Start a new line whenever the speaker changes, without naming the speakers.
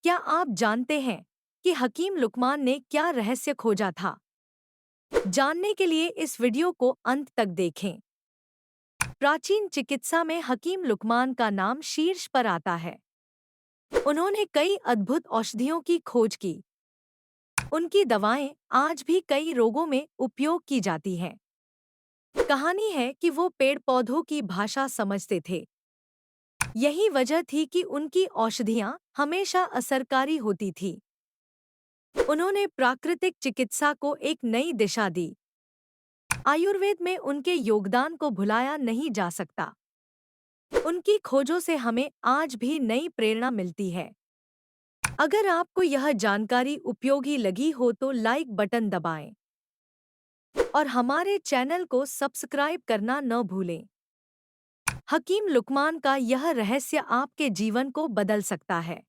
क्या आप जानते हैं कि हकीम लुकमान ने क्या रहस्य खोजा था? जानने के लिए इस वीडियो को अंत तक देखें। प्राचीन चिकित्सा में हकीम लुकमान का नाम शीर्ष पर आता है। उन्होंने कई अद्भुत औषधियों की खोज की। उनकी दवाएं आज भी कई रोगों में उपयोग की जाती हैं। कहानी है कि वो पेड़ पौधों की भाषा समझते थे। यही वजह थी कि उनकी औषधियां हमेशा असरकारी होती थी। उन्होंने प्राकृतिक चिकित्सा को एक नई दिशा दी। आयुर्वेद में उनके योगदान को भुलाया नहीं जा सकता। उनकी खोजों से हमें आज भी नई प्रेरणा मिलती है। अगर आपको यह जानकारी उपयोगी लगी हो तो लाइक बटन दबाएं और हमारे चैनल को सब्सक्राइब करना न भूलें। हकीम लुकमान का यह रहस्य आपके जीवन को बदल सकता है।